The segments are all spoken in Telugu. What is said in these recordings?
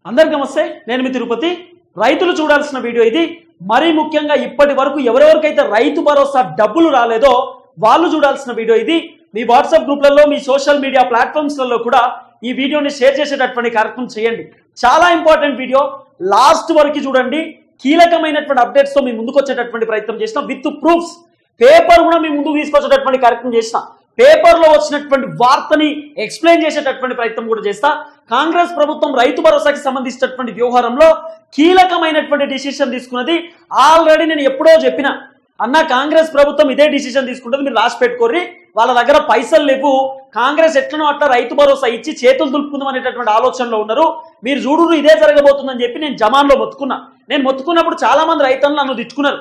అందరికీ నమస్తే, నేను మీ తిరుపతి. రైతులు చూడాల్సిన వీడియో ఇది. మరీ ముఖ్యంగా ఇప్పటి వరకు ఎవరెవరికైతే రైతు భరోసా డబ్బులు రాలేదో వాళ్ళు చూడాల్సిన వీడియో ఇది. మీ వాట్సాప్ గ్రూప్లలో, మీ సోషల్ మీడియా ప్లాట్ఫామ్స్లలో కూడా ఈ వీడియోని షేర్ చేసేటటువంటి కార్యక్రమం చేయండి. చాలా ఇంపార్టెంట్ వీడియో, లాస్ట్ వరకు చూడండి. కీలకమైనటువంటి అప్డేట్స్ తో మీ ముందుకు వచ్చేటటువంటి ప్రయత్నం చేసిన, విత్ ప్రూఫ్స్. పేపర్ కూడా మీ ముందుకు తీసుకొచ్చేటటువంటి కార్యక్రమం చేసిన, పేపర్ లో వచ్చినటువంటి వార్తని ఎక్స్ప్లెయిన్ చేసేటటువంటి ప్రయత్నం కూడా చేస్తా. కాంగ్రెస్ ప్రభుత్వం రైతు భరోసాకి సంబంధించినటువంటి వ్యవహారంలో కీలకమైనటువంటి డిసిషన్ తీసుకున్నది. ఆల్రెడీ నేను ఎప్పుడో చెప్పిన, అన్న కాంగ్రెస్ ప్రభుత్వం ఇదే డిసిషన్ తీసుకుంటుంది, మీరు రాసి పెట్టుకోర్రి, వాళ్ళ దగ్గర పైసలు లేవు, కాంగ్రెస్ ఎట్లనో అట్లా రైతు భరోసా ఇచ్చి చేతులు దులుపుకుందాం అనేటటువంటి ఆలోచనలో ఉన్నారు, మీరు చూడు ఇదే జరగబోతుందని చెప్పి నేను జమాన్లో మొత్తుకున్నా. నేను మొత్తుకున్నప్పుడు చాలా మంది రైతులు నన్ను తిట్టుకున్నారు.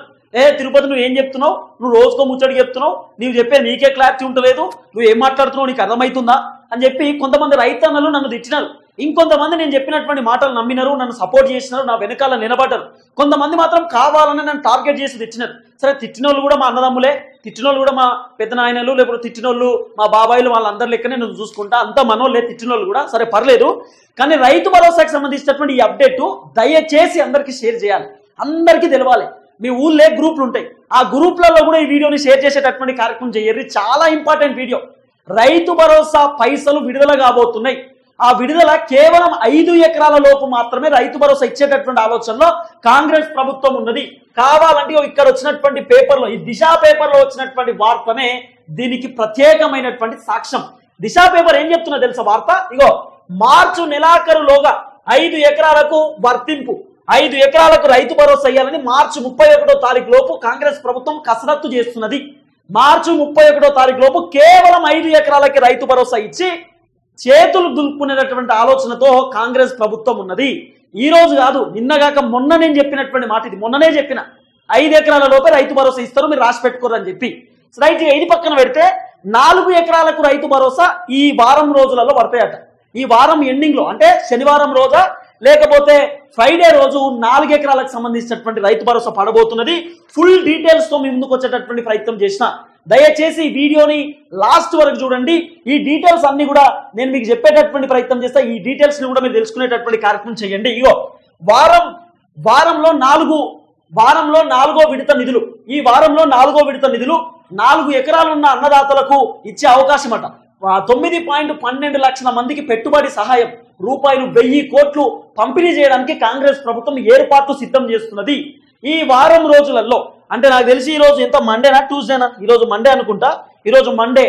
తిరుపతి నువ్వు ఏం చెప్తున్నావు, నువ్వు రోజుకో ముచ్చడి చెప్తున్నావు, నీవు చెప్పే నీకే క్లారిటీ ఉండలేదు, నువ్వు ఏం మాట్లాడుతున్నావు నీకు అర్థమవుతుందా అని చెప్పి కొంతమంది రైతన్నలు నన్ను తిట్టినారు. ఇంకొంతమంది నేను చెప్పినటువంటి మాటలు నమ్మినారు, నన్ను సపోర్ట్ చేసినారు, నా వెనకాల నిలబడ్డారు. కొంతమంది మాత్రం కావాలని నన్ను టార్గెట్ చేసి తిట్టినారు. సరే, తిట్టినోళ్ళు కూడా మా అన్నదమ్ములే, తిట్టినోళ్ళు కూడా మా పెద్ద నాయనలు, లేకపోతే తిట్టినోళ్ళు మా బాబాయిలు, వాళ్ళందరి లెక్కనే నేను చూసుకుంటా, అంతా మనోళ్ళే తిట్టినోళ్ళు కూడా, సరే పర్లేదు. కానీ రైతు భరోసాకి సంబంధించినటువంటి ఈ అప్డేట్ దయచేసి అందరికీ షేర్ చేయాలి, అందరికీ తెలవాలి. మీ ఊళ్ళో గ్రూపులు ఉంటాయి, ఆ గ్రూప్లలో కూడా ఈ వీడియోని షేర్ చేసేటటువంటి కార్యక్రమం చేయరు. చాలా ఇంపార్టెంట్ వీడియో. రైతు భరోసా పైసలు విడుదల కాబోతున్నాయి. ఆ విడుదల కేవలం 5 ఎకరాల లోపు మాత్రమే రైతు భరోసా ఇచ్చేటటువంటి ఆలోచనలో కాంగ్రెస్ ప్రభుత్వం ఉన్నది. కావాలంటే ఇక్కడ వచ్చినటువంటి పేపర్లో, ఈ దిశ పేపర్లో వచ్చినటువంటి వార్తనే దీనికి ప్రత్యేకమైనటువంటి సాక్ష్యం. దిశ పేపర్ ఏం చెప్తున్నా తెలుసా వార్త? ఇగో, మార్చి నెలాఖరులోగా 5 ఎకరాలకు వర్తింపు, 5 ఎకరాలకు రైతు భరోసా ఇయ్యాలని మార్చి 31వ తారీఖు లోపు కాంగ్రెస్ ప్రభుత్వం కసరత్తు చేస్తున్నది. మార్చి 31వ తారీఖు లోపు కేవలం 5 ఎకరాలకి రైతు భరోసా ఇచ్చి చేతులు దులుపుకునేటటువంటి ఆలోచనతో కాంగ్రెస్ ప్రభుత్వం ఉన్నది. ఈ రోజు కాదు, నిన్నగాక మొన్న నేను చెప్పినటువంటి మాట ఇది. మొన్ననే చెప్పిన 5 ఎకరాల లోపే రైతు భరోసా ఇస్తారు, మీరు రాసి పెట్టుకోరని చెప్పి. రైట్, ఇది పక్కన పెడితే 4 ఎకరాలకు రైతు భరోసా ఈ వారం రోజులలో పడతాయట. ఈ వారం ఎండింగ్ లో, అంటే శనివారం రోజా లేకపోతే ఫ్రైడే రోజు 4 ఎకరాలకు సంబంధించినటువంటి రైతు భరోసా పడబోతున్నది. ఫుల్ డీటెయిల్స్ తో మీ ముందుకు వచ్చేటటువంటి ప్రయత్నం చేసిన, దయచేసి ఈ వీడియోని లాస్ట్ వరకు చూడండి. ఈ డీటెయిల్స్ అన్ని కూడా నేను మీకు చెప్పేటటువంటి ప్రయత్నం చేస్తా. ఈ డీటెయిల్స్ ని కూడా మీరు తెలుసుకునేటటువంటి కార్యక్రమం చేయండి. ఇగో, వారంలో 4వ విడత నిధులు. ఈ వారంలో 4వ విడత నిధులు 4 ఎకరాలున్న అన్నదాతలకు ఇచ్చే అవకాశం అట. 9.12 లక్షల మందికి పెట్టుబడి సహాయం రూపాయలు 1000 కోట్లు పంపిణీ చేయడానికి కాంగ్రెస్ ప్రభుత్వం ఏర్పాట్లు సిద్ధం చేస్తున్నది. ఈ వారం రోజులలో, అంటే నాకు తెలిసి ఈ రోజు ఎంత మండేనా ట్యూస్డేనా, ఈరోజు మండే అనుకుంటా, ఈరోజు మండే,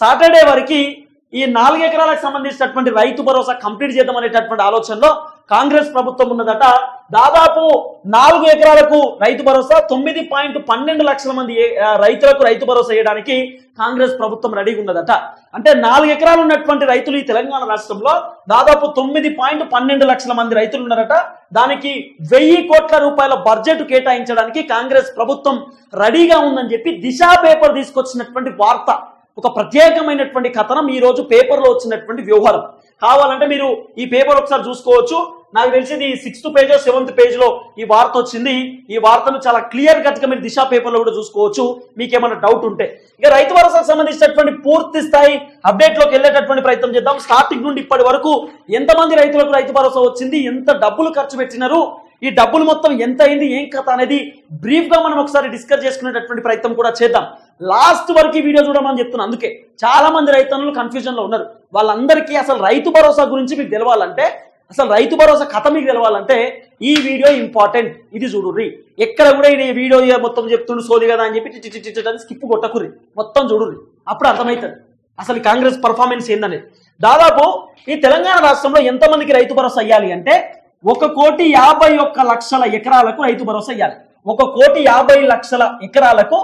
సాటర్డే వరకు ఈ 4 ఎకరాలకు సంబంధించినటువంటి రైతు భరోసా కంప్లీట్ చేద్దాం అనేటటువంటి ఆలోచనలో కాంగ్రెస్ ప్రభుత్వం ఉన్నదట. దాదాపు 4 ఎకరాలకు రైతు భరోసా, 9.12 లక్షల మంది రైతులకు రైతు భరోసా వేయడానికి కాంగ్రెస్ ప్రభుత్వం రెడీగా ఉన్నదట. అంటే 4 ఎకరాలు ఉన్నటువంటి రైతులు ఈ తెలంగాణ రాష్ట్రంలో దాదాపు 9.12 లక్షల మంది రైతులు ఉన్నారట. దానికి 1000 కోట్ల రూపాయల బడ్జెట్ కేటాయించడానికి కాంగ్రెస్ ప్రభుత్వం రెడీగా ఉందని చెప్పి దిశ పేపర్ తీసుకొచ్చినటువంటి వార్త. ఒక ప్రత్యేకమైనటువంటి కథనం ఈ రోజు పేపర్లో వచ్చినటువంటి వ్యవహారం. కావాలంటే మీరు ఈ పేపర్ ఒకసారి చూసుకోవచ్చు. నాకు తెలిసింది 6th పేజ్ 7th పేజ్ లో ఈ వార్త వచ్చింది. ఈ వార్తను చాలా క్లియర్ కట్ గా మీరు దిశ పేపర్ లో కూడా చూసుకోవచ్చు, మీకేమైనా డౌట్ ఉంటే. ఇక రైతు భరోసాకు సంబంధించినటువంటి పూర్తి స్థాయి అప్డేట్ లోకి వెళ్ళేటటువంటి ప్రయత్నం చేద్దాం. స్టార్టింగ్ నుండి ఇప్పటి వరకు ఎంతమంది రైతులకు రైతు భరోసా వచ్చింది, ఎంత డబ్బులు ఖర్చు పెట్టినారు, ఈ డబ్బులు మొత్తం ఎంత అయింది, ఏం కథ అనేది బ్రీఫ్ గా మనం ఒకసారి డిస్కస్ చేసుకునేటటువంటి ప్రయత్నం కూడా చేద్దాం. లాస్ట్ వరకు వీడియో చూడమని చెప్తున్నా. అందుకే చాలా మంది రైతన్నులు కన్ఫ్యూజన్ లో ఉన్నారు. వాళ్ళందరికీ అసలు రైతు భరోసా గురించి మీకు తెలవాలంటే, అసలు రైతు భరోసా కథ మీకు తెలవాలంటే ఈ వీడియో ఇంపార్టెంట్. ఇది చూడుర్రి, ఎక్కడ కూడా ఈ వీడియో మొత్తం చెప్తుండు సోది కదా అని చెప్పి స్కిప్ కొట్టకుర్రి, మొత్తం చూడుర్రి, అప్పుడు అర్థమవుతుంది అసలు కాంగ్రెస్ పర్ఫార్మెన్స్ ఏందనేది. దాదాపు ఈ తెలంగాణ రాష్ట్రంలో ఎంతమందికి రైతు భరోసా అయ్యాలి అంటే 1,51,00,000 ఎకరాలకు రైతు భరోసా ఇవ్వాలి. 1,50,00,000 ఎకరాలకు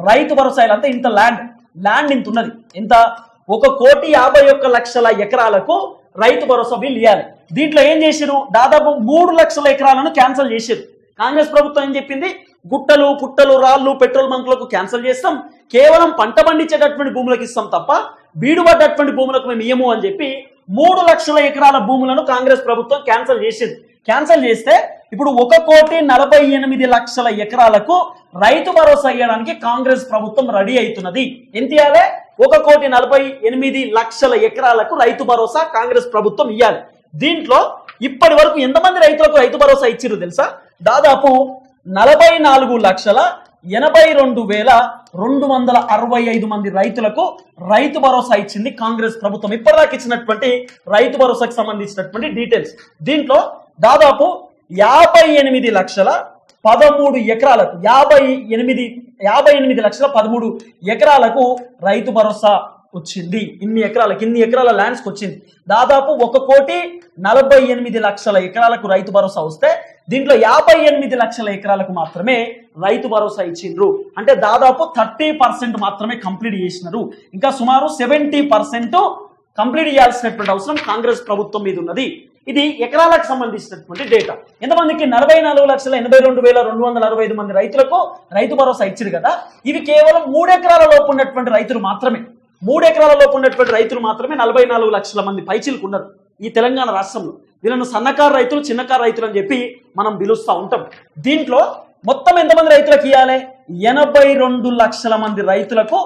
రైతు భరోసా ఇవ్వాలి. అంటే ఇంత ల్యాండ్ ఇంత ఉన్నది. ఎంత? 1,51,00,000 ఎకరాలకు రైతు భరోసా బిల్ ఇవ్వాలి. దీంట్లో ఏం చేశారు? దాదాపు 3 లక్షల ఎకరాలను క్యాన్సిల్ చేశారు. కాంగ్రెస్ ప్రభుత్వం ఏం చెప్పింది? గుట్టలు, పుట్టలు, రాళ్లు, పెట్రోల్ బంకులకు క్యాన్సిల్ చేస్తాం, కేవలం పంట పండించేటటువంటి భూములకు ఇస్తాం తప్ప బీడుపడ్డటువంటి భూములకు మేము ఇయ్యము అని చెప్పి 3 లక్షల ఎకరాల భూములను కాంగ్రెస్ ప్రభుత్వం క్యాన్సిల్ చేసింది. క్యాన్సిల్ చేస్తే ఇప్పుడు 1,48,00,000 ఎకరాలకు రైతు భరోసా ఇవ్వడానికి కాంగ్రెస్ ప్రభుత్వం రెడీ అవుతున్నది. ఎంత ఇవ్వాలి? 1,48,00,000 ఎకరాలకు రైతు భరోసా కాంగ్రెస్ ప్రభుత్వం ఇవ్వాలి. దీంట్లో ఇప్పటి వరకు ఎంతమంది రైతులకు రైతు భరోసా ఇచ్చిరు తెలుసా? దాదాపు 44,82,265 మంది రైతులకు రైతు భరోసా ఇచ్చింది కాంగ్రెస్ ప్రభుత్వం. ఇప్పటిదాకా ఇచ్చినటువంటి రైతు భరోసాకి సంబంధించినటువంటి డీటెయిల్స్. దీంట్లో దాదాపు 58,13 ఎకరాలకు 58,13 ఎకరాలకు రైతు భరోసా వచ్చింది. ఇన్ని ఎకరాల ల్యాండ్స్కి వచ్చింది. దాదాపు 1,48,00,000 ఎకరాలకు రైతు భరోసా వస్తే దీంట్లో 58 లక్షల ఎకరాలకు మాత్రమే రైతు భరోసా ఇచ్చిండ్రు. అంటే దాదాపు 30% మాత్రమే కంప్లీట్ చేసినారు. ఇంకా సుమారు 70% కంప్లీట్ చేయాల్సినటువంటి అవసరం కాంగ్రెస్ ప్రభుత్వం మీద ఉన్నది. ఇది ఎకరాలకు సంబంధించినటువంటి డేటా. ఎంతమందికి? 44,82,265 మంది రైతులకు రైతు భరోసా ఇచ్చారు కదా. ఇవి కేవలం 3 ఎకరాల లోపు ఉన్నటువంటి రైతులు మాత్రమే. 3 ఎకరాల లోపు ఉన్నటువంటి రైతులు మాత్రమే 44 లక్షల మంది పైచిలకు ఉన్నారు ఈ తెలంగాణ రాష్ట్రంలో. వీళ్ళను సన్నకారు రైతులు, చిన్నకారు రైతులు అని చెప్పి మనం పిలుస్తూ ఉంటాం. దీంట్లో మొత్తం ఎంతమంది రైతులకు ఇవ్వాలి? 82 లక్షల మంది రైతులకు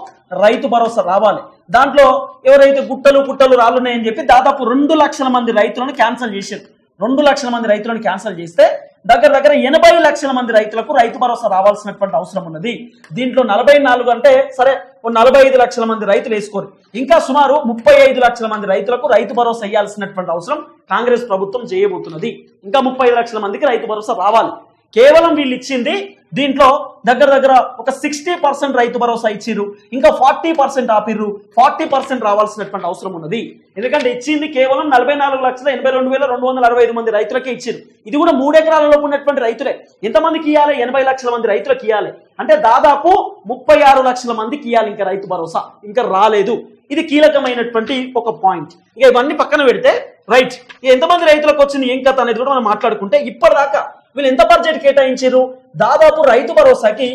రైతు భరోసా రావాలి. దాంట్లో ఎవరైతే గుట్టలు రాలున్నాయని చెప్పి దాదాపు 2 లక్షల మంది రైతులను క్యాన్సిల్ చేశారు. 2 లక్షల మంది రైతులను క్యాన్సిల్ చేస్తే దగ్గర 80 లక్షల మంది రైతులకు రైతు భరోసా రావాల్సినటువంటి అవసరం ఉన్నది. దీంట్లో 44 అంటే సరే 45 లక్షల మంది రైతులు వేసుకోరు. ఇంకా సుమారు 35 లక్షల మంది రైతులకు రైతు భరోసా ఇవ్వాల్సినటువంటి అవసరం కాంగ్రెస్ ప్రభుత్వం చేయబోతున్నది. ఇంకా 35 లక్షల మందికి రైతు భరోసా రావాలి. కేవలం వీళ్ళు ఇచ్చింది దీంట్లో దగ్గర ఒక 60% రైతు భరోసా ఇచ్చిర్రు. ఇంకా 40% ఆపిర్రు. 40% రావాల్సినటువంటి అవసరం ఉన్నది. ఎందుకంటే ఇచ్చింది కేవలం 44,82,265 మంది రైతులకే ఇచ్చిర్రు. ఇది కూడా 3 ఎకరాలలో ఉన్నటువంటి రైతులే. ఎంతమందికి ఇవ్వాలి? 80 లక్షల మంది రైతులకు ఇవ్వాలి. అంటే దాదాపు 36 లక్షల మందికి ఇవ్వాలి ఇంకా రైతు భరోసా. ఇంకా రాలేదు. ఇది కీలకమైనటువంటి ఒక పాయింట్. ఇక ఇవన్నీ పక్కన పెడితే రైట్ ఎంతమంది రైతులకు వచ్చింది ఏం కథ అనేది కూడా మనం మాట్లాడుకుంటే ఇప్పటిదాకా వీళ్ళు ఎంత బడ్జెట్ కేటాయించారు? దాదాపు రైతు భరోసాకి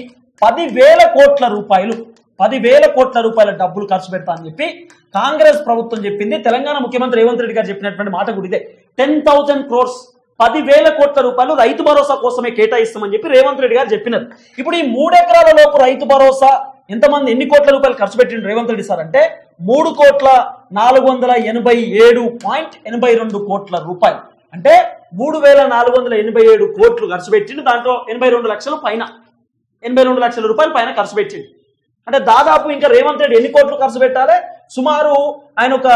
10,000 కోట్ల రూపాయలు 10,000 కోట్ల రూపాయల డబ్బులు ఖర్చు పెడతా అని చెప్పి కాంగ్రెస్ ప్రభుత్వం చెప్పింది. తెలంగాణ ముఖ్యమంత్రి రేవంత్ రెడ్డి గారు చెప్పినటువంటి మాట కూడా ఇదే. 10,000 crores 10,000 కోట్ల రూపాయలు రైతు భరోసా కోసమే కేటాయిస్తామని చెప్పి రేవంత్ రెడ్డి గారు చెప్పినారు. ఇప్పుడు ఈ 3 ఎకరాల లోపు రైతు భరోసా ఎన్ని కోట్ల రూపాయలు ఖర్చు పెట్టిండు రేవంత్ రెడ్డి సార్ అంటే 3,487.82 కోట్ల రూపాయలు. అంటే 3,487 కోట్లు ఖర్చు పెట్టిండు. దాంట్లో 82 లక్షల పైన 82 లక్షల రూపాయలు పైన ఖర్చు పెట్టిండు. అంటే దాదాపు ఇంకా రేవంత్ రెడ్డి ఎన్ని కోట్లు ఖర్చు పెట్టాలి? సుమారు ఆయన ఒక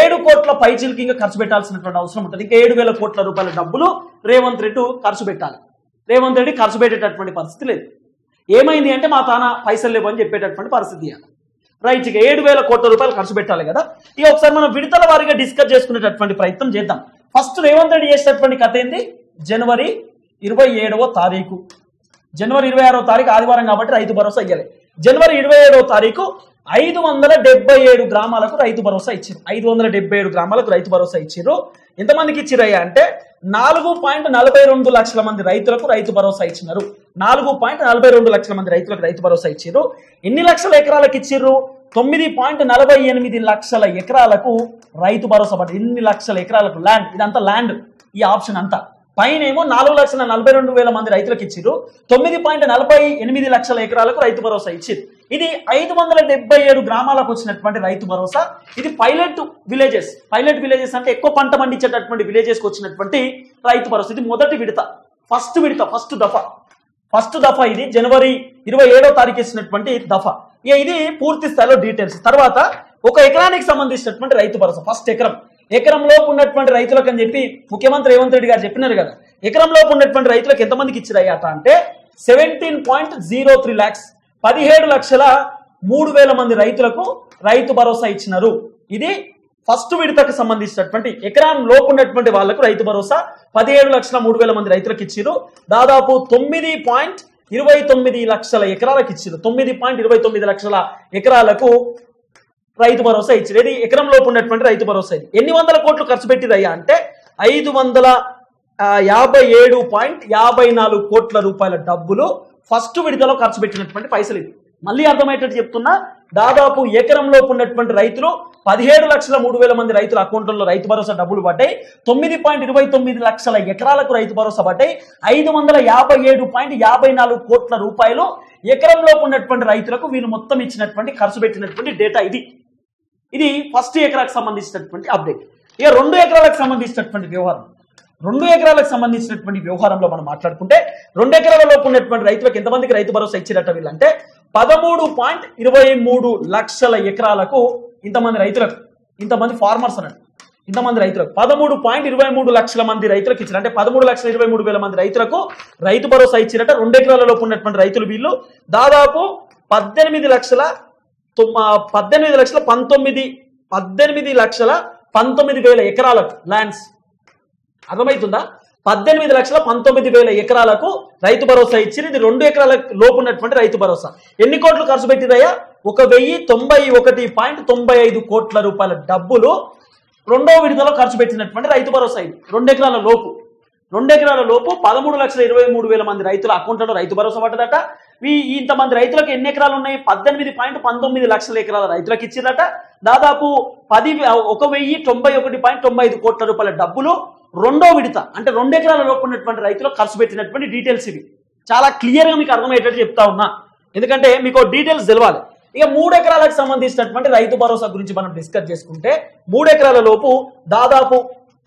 7 కోట్ల పైచిలకి ఇంకా ఖర్చు పెట్టాల్సినటువంటి అవసరం ఉంటుంది. ఇంకా 7,000 కోట్ల రూపాయల డబ్బులు రేవంత్ రెడ్డి ఖర్చు పెట్టాలి. రేవంత్ రెడ్డి ఖర్చు పెట్టేటటువంటి పరిస్థితి లేదు. ఏమైంది అంటే మా తాన పైసలు లేవు అని చెప్పేటటువంటి పరిస్థితి. రైట్, ఇక 7,000 కోట్ల రూపాయలు ఖర్చు పెట్టాలి కదా. ఇక ఒకసారి మనం విడతల వారీగా డిస్కస్ చేసుకునేటటువంటి ప్రయత్నం చేద్దాం. ఫస్ట్ రేవంత్ రెడ్డి చేసేటటువంటి కథ ఏంది? జనవరి 27వ తారీఖు, జనవరి 26వ తారీఖు ఆదివారం కాబట్టి రైతు భరోసా ఇవ్వాలి. జనవరి 27వ తారీఖు 577 గ్రామాలకు రైతు భరోసా ఇచ్చారు. 577 గ్రామాలకు రైతు భరోసా ఇచ్చారు. ఎంతమందికి ఇచ్చిరయ్యా అంటే 4.42 లక్షల మంది రైతులకు రైతు భరోసా ఇచ్చినారు. 4.42 లక్షల మంది రైతులకు రైతు భరోసా ఇచ్చారు. ఎన్ని లక్షల ఎకరాలకు ఇచ్చిర్రు? 9.48 లక్షల ఎకరాలకు రైతు భరోసా పడ్డ. ఎన్ని లక్షల ఎకరాలకు ల్యాండ్, ఇదంతా ల్యాండ్ ఈ ఆప్షన్ అంతా. పైన ఏమో 4,42,000 మంది రైతులకు ఇచ్చిర్రు. 9.48 లక్షల ఎకరాలకు రైతు భరోసా ఇచ్చిర్రు. ఇది 577 గ్రామాలకు వచ్చినటువంటి రైతు భరోసా. ఇది పైలట్ విలేజెస్ అంటే ఎక్కువ పంట పండించేటటువంటి విలేజెస్కి వచ్చినటువంటి రైతు భరోసా. ఇది మొదటి విడత, ఫస్ట్ దఫా ఇది జనవరి 27వ తారీఖు ఇచ్చినటువంటి దఫా. ఇది పూర్తి స్థాయిలో డీటెయిల్స్. తర్వాత ఒక ఎకరానికి సంబంధించినటువంటి రైతు భరోసా. ఫస్ట్ ఎకరంలోపు ఉన్నటువంటి రైతులకు అని చెప్పి ముఖ్యమంత్రి రేవంత్ రెడ్డి గారు చెప్పినారు కదా. ఎకరంలోపు ఉన్నటువంటి రైతులకు ఎంతమందికి ఇచ్చిరయ్యాట అంటే 17.03 lakhs 17,03,000 మంది రైతులకు రైతు భరోసా ఇచ్చినారు. ఇది ఫస్ట్ విడతకు సంబంధించినటువంటి ఎకరం లోపు ఉన్నటువంటి వాళ్లకు రైతు భరోసా 17,03,000 మంది రైతులకు ఇచ్చిరు. దాదాపు 9.29 లక్షల ఎకరాలకు ఇచ్చిరు. 9.29 లక్షల ఎకరాలకు రైతు భరోసా ఇచ్చారు. ఇది ఎకరం లోపు ఉన్నటువంటి రైతు భరోసా. ఇది ఎన్ని వందల కోట్లు ఖర్చు పెట్టిరయ్యా అంటే 557.54 కోట్ల రూపాయల డబ్బులు ఫస్ట్ విడతలో ఖర్చు పెట్టినటువంటి పైసలు. ఇది మళ్ళీ అర్థమయ్యేటట్టు చెప్తున్నా. దాదాపు ఎకరం లోపు ఉన్నటువంటి రైతులు 17,03,000 మంది రైతుల అకౌంట్లలో రైతు భరోసా డబ్బులు పడ్డాయి. 9.29 లక్షల ఎకరాలకు రైతు భరోసా పడ్డాయి. 557.54 కోట్ల రూపాయలు ఎకరంలోపు ఉన్నటువంటి రైతులకు వీళ్ళు మొత్తం ఇచ్చినటువంటి ఖర్చు పెట్టినటువంటి డేటా ఇది ఫస్ట్ ఎకరాకు సంబంధించినటువంటి అప్డేట్. ఇక 2 ఎకరాలకు సంబంధించినటువంటి వ్యవహారం. 2 ఎకరాలకు సంబంధించినటువంటి వ్యవహారంలో మనం మాట్లాడుకుంటే 2 ఎకరాల లోపు ఉన్నటువంటి రైతులకు ఎంతమందికి రైతు భరోసా ఇచ్చినట్టు వీళ్ళంటే 13.23 లక్షల ఎకరాలకు ఇంతమంది రైతులకు, ఇంతమంది ఫార్మర్స్ అన్నట్టు, ఇంతమంది రైతులకు 13.23 లక్షల మంది రైతులకు ఇచ్చారు. అంటే 13,23,000 మంది రైతులకు రైతు భరోసా ఇచ్చినట్టు 2 ఎకరాల లోపు ఉన్నటువంటి రైతులు వీళ్ళు దాదాపు 18,19,000 ఎకరాలకు ల్యాండ్స్. అర్థమవుతుందా? 18,19,000 ఎకరాలకు రైతు భరోసా ఇచ్చింది. ఇది 2 ఎకరాల లోపు ఉన్నటువంటి రైతు భరోసా. ఎన్ని కోట్లు ఖర్చు పెట్టిందయ్యా? 1,091.95 కోట్ల రూపాయల డబ్బులు రెండో విడతలో ఖర్చు పెట్టినటువంటి రైతు భరోసా ఇది. 2 ఎకరాల లోపు 13,23,000 మంది రైతుల అకౌంట్లలో రైతు భరోసా పడ్డదట. ఇంతమంది రైతులకు ఎన్ని ఎకరాలు ఉన్నాయి? 18.19 లక్షల ఎకరాల రైతులకు ఇచ్చిందట. దాదాపు 1,091.95 కోట్ల రూపాయల డబ్బులు రెండో విడత, అంటే 2 ఎకరాల లోపు ఉన్నటువంటి రైతులకు ఖర్చు పెట్టినటువంటి డీటెయిల్స్ ఇవి. చాలా క్లియర్గా మీకు అర్థమయ్యేటట్టు చెప్తా ఉన్నా, ఎందుకంటే మీకు డీటెయిల్స్ తెలవాలి. ఇక 3 ఎకరాలకు సంబంధించినటువంటి రైతు భరోసా గురించి మనం డిస్కస్ చేసుకుంటే 3 ఎకరాల లోపు దాదాపు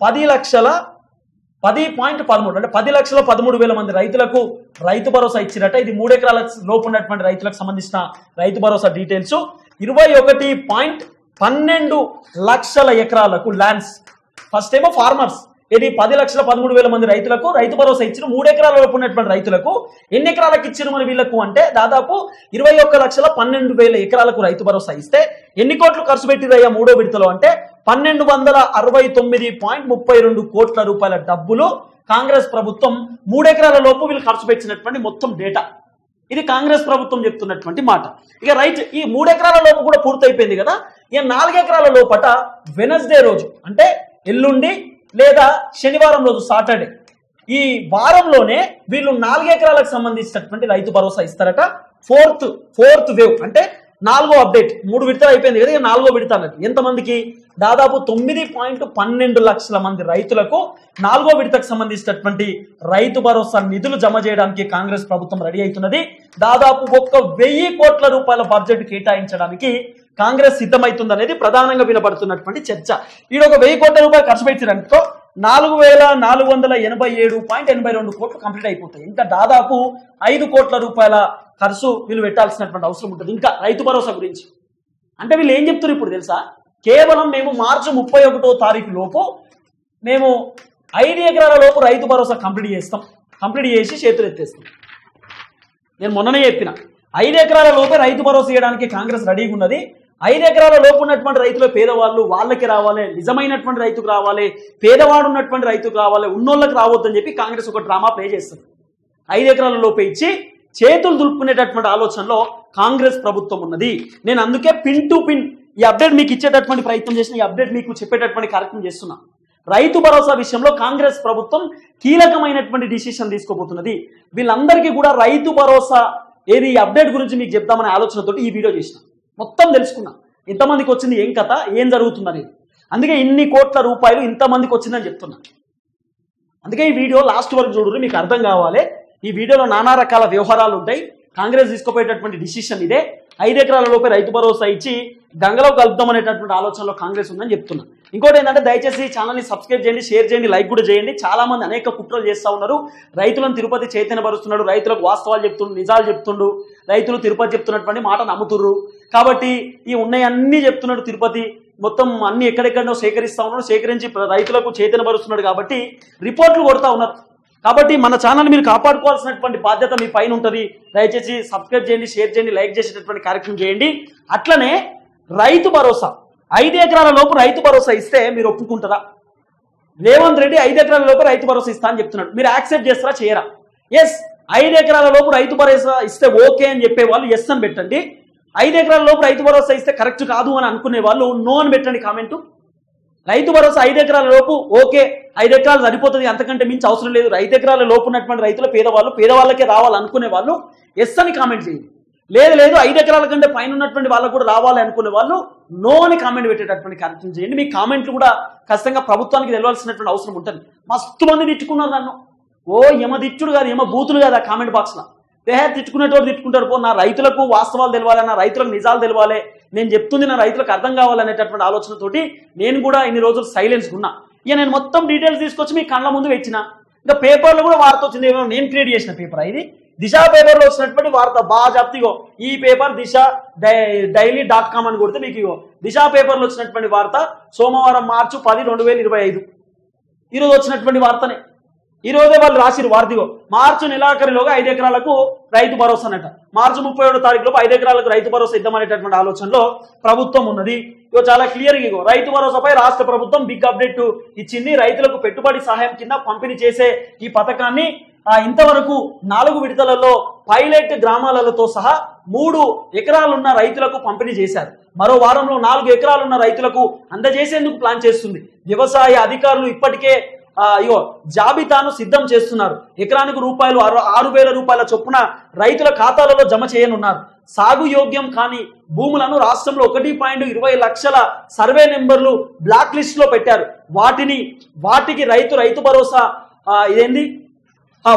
10.13 అంటే 10,13,000 మంది రైతులకు రైతు భరోసా ఇచ్చినట్ట. ఇది 3 ఎకరాల లోపు ఉన్నటువంటి రైతులకు సంబంధించిన రైతు భరోసా డీటెయిల్స్. 21.12 లక్షల ఎకరాలకు ల్యాండ్స్. ఫస్ట్ ఏమో ఫార్మర్స్, ఇది 10,13,000 మంది రైతులకు రైతు భరోసా ఇచ్చిన. 3 ఎకరాల లోపు ఉన్నటువంటి రైతులకు ఎన్ని ఎకరాలకు ఇచ్చిన మరి వీళ్ళకు అంటే దాదాపు 21,12,000 ఎకరాలకు రైతు భరోసా ఇస్తే ఎన్ని కోట్లు ఖర్చు పెట్టిరయ్యా మూడో విడతలో అంటే 1,269.32 కోట్ల రూపాయల డబ్బులు కాంగ్రెస్ ప్రభుత్వం 3 ఎకరాల లోపు వీళ్ళు ఖర్చు పెట్టినటువంటి మొత్తం డేటా. ఇది కాంగ్రెస్ ప్రభుత్వం చెప్తున్నటువంటి మాట. ఇక రైట్, ఈ 3 ఎకరాల లోపు కూడా పూర్తయిపోయింది కదా. ఇక 4 ఎకరాల లోపట వెనస్డే రోజు అంటే ఎల్లుండి లేదా శనివారం రోజు సాటర్డే, ఈ వారంలోనే వీళ్ళు 4 ఎకరాలకు సంబంధించినటువంటి రైతు భరోసా ఇస్తారట. ఫోర్త్ వేవ్ అంటే 4వ అప్డేట్. 3 విడతలు అయిపోయింది కదా, 4వ విడత అన్నట్టు. ఎంతమందికి? దాదాపు 9.12 లక్షల మంది రైతులకు 4వ విడతకు సంబంధించినటువంటి రైతు భరోసా నిధులు జమ చేయడానికి కాంగ్రెస్ ప్రభుత్వం రెడీ అవుతున్నది. దాదాపు 1,000 కోట్ల రూపాయల బడ్జెట్ కేటాయించడానికి కాంగ్రెస్ సిద్ధమవుతుందనేది ప్రధానంగా వినపడుతున్నటువంటి చర్చ. వీడు 1,000 కోట్ల రూపాయలు ఖర్చు పెట్టిరంటో 4,487.82 కోట్లు కంప్లీట్ అయిపోతాయి. ఇంకా దాదాపు 5 కోట్ల రూపాయల ఖర్చు వీళ్ళు పెట్టాల్సినటువంటి అవసరం ఉంటుంది ఇంకా రైతు భరోసా గురించి. అంటే వీళ్ళు ఏం చెప్తున్నారు ఇప్పుడు తెలుసా? కేవలం మేము మార్చి 31వ తారీఖు లోపు మేము 5 ఎకరాల లోపు రైతు భరోసా కంప్లీట్ చేసి చేతులు ఎత్తేస్తాం. నేను మొన్ననే చెప్పిన 5 ఎకరాల లోపే రైతు భరోసా చేయడానికి కాంగ్రెస్ రెడీగా ఉన్నది. 5 ఎకరాల లోపు ఉన్నటువంటి రైతులు పేదవాళ్ళు, వాళ్ళకి రావాలి, నిజమైనటువంటి రైతుకు రావాలి, పేదవాడు ఉన్నటువంటి రైతుకు రావాలి, ఉన్నోళ్ళకి రావద్దని చెప్పి కాంగ్రెస్ ఒక డ్రామా ప్లే చేస్తుంది. 5 ఎకరాల లోపే ఇచ్చి చేతులు దులుపుకునేటటువంటి ఆలోచనలో కాంగ్రెస్ ప్రభుత్వం ఉన్నది. నేను అందుకే పిన్ టు పిన్ ఈ అప్డేట్ మీకు ఇచ్చేటటువంటి ప్రయత్నం చేసిన, ఈ అప్డేట్ మీకు చెప్పేటటువంటి కార్యక్రమం చేస్తున్నా. రైతు భరోసా విషయంలో కాంగ్రెస్ ప్రభుత్వం కీలకమైనటువంటి డిసిషన్ తీసుకోబోతున్నది. వీళ్ళందరికీ కూడా రైతు భరోసా ఏది అప్డేట్ గురించి మీకు చెప్దామనే ఆలోచనతో ఈ వీడియో చేసిన. మొత్తం తెలుసుకున్నా ఎంతమందికి వచ్చింది, ఏం కథ, ఏం జరుగుతుందనేది. అందుకే ఇన్ని కోట్ల రూపాయలు ఇంతమందికి వచ్చిందని చెప్తున్నా. అందుకే ఈ వీడియో లాస్ట్ వరకు చూడరు, మీకు అర్థం కావాలి. ఈ వీడియోలో నానా రకాల వ్యవహారాలు ఉంటాయి. కాంగ్రెస్ తీసుకోపోయేటటువంటి డిసిషన్ ఇదే. 5 ఎకరాల లోపే రైతు భరోసా ఇచ్చి గంగలో కలుపుదాం అనేటటువంటి ఆలోచనలో కాంగ్రెస్ ఉందని చెప్తున్నా. ఇంకోటి ఏంటంటే దయచేసి ఛానల్ని సబ్స్క్రైబ్ చేయండి, షేర్ చేయండి, లైక్ కూడా చేయండి. చాలా మంది అనేక కుట్రలు చేస్తూ ఉన్నారు. రైతులను తిరుపతి చైతన్యపరుస్తున్నాడు, రైతులకు వాస్తవాలు చెప్తుండు, నిజాలు చెప్తుండు, రైతులు తిరుపతి చెప్తున్నటువంటి మాట నమ్ముతుర్రు. కాబట్టి ఈ ఉన్నాయి అన్ని చెప్తున్నాడు తిరుపతి, మొత్తం అన్ని ఎక్కడెక్కడో సేకరిస్తూ ఉన్నాడు, సేకరించి రైతులకు చైతన్యపరుస్తున్నాడు. కాబట్టి రిపోర్ట్లు కొడతా ఉన్నారు. కాబట్టి మన ఛానల్ మీరు కాపాడుకోవాల్సినటువంటి బాధ్యత మీ పైన ఉంటుంది. దయచేసి సబ్స్క్రైబ్ చేయండి, షేర్ చేయండి, లైక్ చేసేటటువంటి కార్యక్రమం చేయండి. అట్లనే రైతు భరోసా 5 ఎకరాల లోపు రైతు భరోసా ఇస్తే మీరు ఒప్పుకుంటారా? రేవంత్ రెడ్డి 5 ఎకరాల లోపు రైతు భరోసా ఇస్తా అని చెప్తున్నాడు. మీరు యాక్సెప్ట్ చేస్తారా, చేయరా? ఎస్, 5 ఎకరాల లోపు రైతు భరోసా ఇస్తే ఓకే అని చెప్పే వాళ్ళు ఎస్ అని పెట్టండి. 5 ఎకరాల లోపు రైతు భరోసా ఇస్తే కరెక్ట్ కాదు అని అనుకునే వాళ్ళు నో అని పెట్టండి కామెంటు. రైతు భరోసా 5 ఎకరాల లోపు ఓకే, 5 ఎకరాలు సరిపోతుంది, అంతకంటే మించి అవసరం లేదు, 5 ఎకరాల లోపు ఉన్నటువంటి రైతులు పేదవాళ్ళకే రావాలనుకునే వాళ్ళు ఎస్ అని కామెంట్ చేయండి. లేదు 5 ఎకరాల కంటే పైన ఉన్నటువంటి వాళ్ళకు కూడా రావాలి అనుకునే వాళ్ళు నో అని కామెంట్ పెట్టేటటువంటి కార్యక్రమం చేయండి. మీ కామెంట్లు కూడా ఖచ్చితంగా ప్రభుత్వానికి తెలవాల్సినటువంటి అవసరం ఉంటుంది. మస్తు మంది తిట్టుకున్నారు నన్ను. ఓ యమ తిట్టుడు కాదు, యమ బూతులు కాదు ఆ కామెంట్ బాక్స్లో. తిట్టుకునేటోడు తిట్టుకుంటారు. పో, నా రైతులకు వాస్తవాలు తెలవాలి, నా రైతులకు నిజాలు తెలవాలి, నేను చెప్తుంది నా రైతులకు అర్థం కావాలనేటటువంటి ఆలోచనతోటి నేను కూడా ఇన్ని రోజులు సైలెన్స్ ఉన్నా. ఇక నేను మొత్తం డీటెయిల్స్ తీసుకొచ్చి మీ కళ్ళ ముందు పెట్టిన. ఇంకా పేపర్లో కూడా వార్త వచ్చింది, ఏమో నేను క్రియేట్ చేసిన పేపర్ ఇది. దిశ పేపర్లో వచ్చినటువంటి వార్త బాగా చెప్తిగో, ఈ పేపర్ దిశ daily.com అని కొడితే మీకు ఇగో దిశ పేపర్లో వచ్చినటువంటి వార్త సోమవారం మార్చి 10, 2025 ఈరోజు వచ్చినటువంటి వార్తనే. ఈ రోజే వాళ్ళు రాసిరు వార్తగో, మార్చి నెలాఖరులోగా 5 ఎకరాలకు రైతు భరోసా అన్నట. మార్చి 31వ తారీఖులోపు 5 ఎకరాలకు రైతు భరోసా ఇద్దామనేటటువంటి ఆలోచనలో ప్రభుత్వం ఉన్నది. ఇగో చాలా క్లియర్ గా రైతు భరోసాపై రాష్ట్ర ప్రభుత్వం బిగ్ అప్డేట్ ఇచ్చింది. రైతులకు పెట్టుబడి సహాయం కింద పంపిణీ చేసే ఈ పథకాన్ని ఇంతవరకు 4 విడతలలో పైలట్ గ్రామాలతో సహా 3 ఎకరాలున్న రైతులకు పంపిణీ చేశారు. మరో వారంలో 4 ఎకరాలున్న రైతులకు అందజేసేందుకు ప్లాన్ చేస్తుంది. వ్యవసాయ అధికారులు ఇప్పటికే జాబితాను సిద్ధం చేస్తున్నారు. ఎకరానికి రూపాయలు 6,000 రూపాయల చొప్పున రైతుల ఖాతాలలో జమ చేయనున్నారు. సాగు యోగ్యం కాని భూములను రాష్ట్రంలో 1.20 లక్షల సర్వే నెంబర్లు బ్లాక్ లిస్ట్ లో పెట్టారు. వాటికి రైతు భరోసా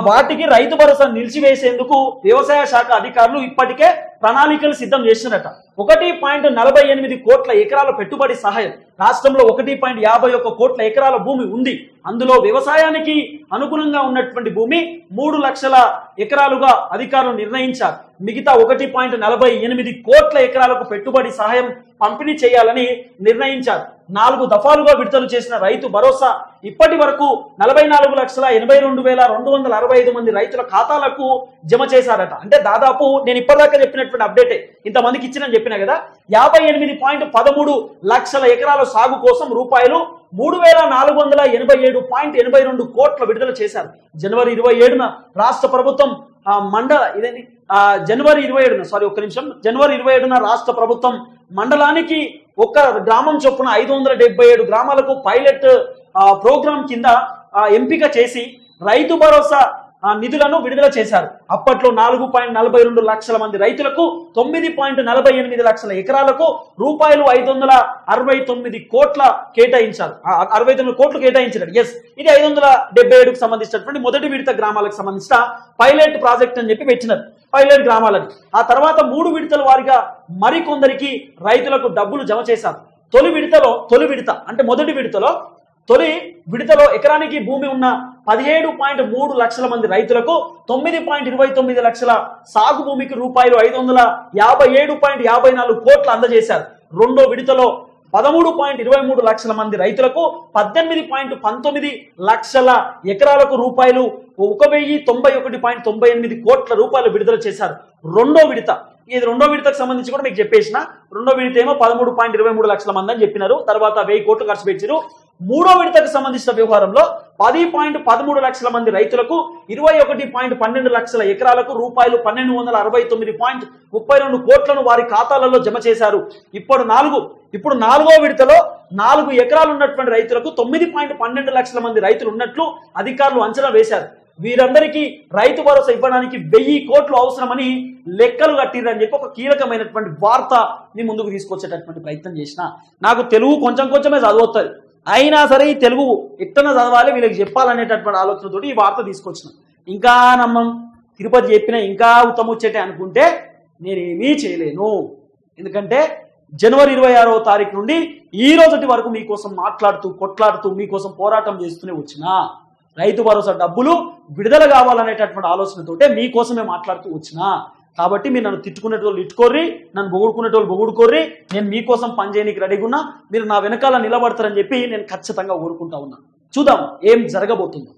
వాటికి రైతు భరోసా నిలిచివేసేందుకు వ్యవసాయ శాఖ అధికారులు ఇప్పటికే ప్రణాళికలు సిద్ధం చేస్తున్నట. 1.48 కోట్ల ఎకరాల పెట్టుబడి సహాయం. రాష్ట్రంలో 1.51 కోట్ల ఎకరాల భూమి ఉంది. అందులో వ్యవసాయానికి అనుగుణంగా ఉన్నటువంటి భూమి 3 లక్షల ఎకరాలుగా అధికారులు నిర్ణయించారు. మిగతా 1.48 కోట్ల ఎకరాలకు పెట్టుబడి సహాయం పంపిణీ చేయాలని నిర్ణయించారు. 4 దఫాలుగా విడుదల చేసిన రైతు భరోసా ఇప్పటి వరకు 44,82,265 మంది రైతుల ఖాతాలకు జమ చేశారట. అంటే దాదాపు నేను ఇప్పటిదాకా చెప్పినటువంటి అప్డేటే ఇంతమందికి ఇచ్చిన చెప్పినా కదా, 58.13 లక్షల ఎకరాల సాగు కోసం రూపాయలు 3,487.82 కోట్ల విడుదల చేశారు. జనవరి 27న రాష్ట్ర ప్రభుత్వం జనవరి 27న రాష్ట్ర ప్రభుత్వం మండలానికి ఒక్క గ్రామం చొప్పున 577 గ్రామాలకు పైలట్ ప్రోగ్రాం కింద ఎంపిక చేసి రైతు భరోసా నిధులను విడుదల చేశారు. అప్పట్లో 4.42 లక్షల మంది రైతులకు 9.48 లక్షల ఎకరాలకు రూపాయలు 569 కోట్ల కేటాయించారు. 69 కోట్లు కేటాయించారు. ఎస్, ఇది 577కు సంబంధించినటువంటి మొదటి విడత గ్రామాలకు సంబంధించిన పైలట్ ప్రాజెక్ట్ అని చెప్పి పెట్టినారు. పైలట్ గ్రామాలని ఆ తర్వాత 3 విడతల వారిగా మరికొందరికి రైతులకు డబ్బులు జమ చేశారు. తొలి విడత అంటే మొదటి తొలి విడతలో ఎకరానికి భూమి ఉన్న 17.3 లక్షల మంది రైతులకు 9.29 లక్షల సాగు భూమికి రూపాయలు 557.54 కోట్లు అందజేశారు. రెండో విడతలో 13.23 లక్షల మంది రైతులకు 18.19 లక్షల ఎకరాలకు రూపాయలు 1,091.98 కోట్ల రూపాయలు విడుదల చేశారు. రెండో విడతకు సంబంధించి కూడా మీకు చెప్పేసిన. రెండో విడత ఏమో 13.23 లక్షల మంది అని చెప్పినారు. తర్వాత 1000 కోట్లు ఖర్చు పెట్టారు. మూడో విడతకు సంబంధించిన వ్యవహారంలో 10.13 లక్షల మంది రైతులకు 21.12 లక్షల ఎకరాలకు రూపాయలు 1,269.32 కోట్లను వారి ఖాతాలలో జమ చేశారు. ఇప్పుడు నాలుగో విడతలో 4 ఎకరాలు ఉన్నటువంటి రైతులకు 9.12 లక్షల మంది రైతులు ఉన్నట్లు అధికారులు అంచనా వేశారు. వీరందరికీ రైతు భరోసా ఇవ్వడానికి 1000 కోట్లు అవసరమని లెక్కలు కట్టిరని చెప్పి ఒక కీలకమైనటువంటి వార్త మీ ముందుకు తీసుకొచ్చేటటువంటి ప్రయత్నం చేసిన. నాకు తెలుగు కొంచెమే చదవవుతుంది, అయినా సరే ఈ తెలుగు ఎట్టన చదవాలి వీళ్ళకి చెప్పాలనేటటువంటి ఆలోచనతోటి ఈ వార్త తీసుకొచ్చిన. ఇంకా నమ్మం తిరుపతి చెప్పినా ఇంకా ఉత్తముచ్చటే అనుకుంటే నేనేమీ చేయలేను. ఎందుకంటే జనవరి 26వ తారీఖు నుండి ఈ రోజుటి వరకు మీకోసం కొట్లాడుతూ మీకోసం పోరాటం చేస్తూనే వచ్చిన. రైతు భరోసా డబ్బులు విడుదల కావాలనేటటువంటి ఆలోచనతోటే మీకోసమే మాట్లాడుతూ వచ్చిన. కాబట్టి మీరు నన్ను తిట్టుకునేటోళ్ళు ఇట్టుకోర్రి, నన్ను పొగుడుకునేటోళ్ళు పొగుడుకోర్రి. నేను మీకోసం పనిచేయడానికి రెడీగా ఉన్నా, మీరు నా వెనకాల నిలబడతారని చెప్పి నేను ఖచ్చితంగా కోరుకుంటా ఉన్నా. చూద్దాం ఏం జరగబోతుందో.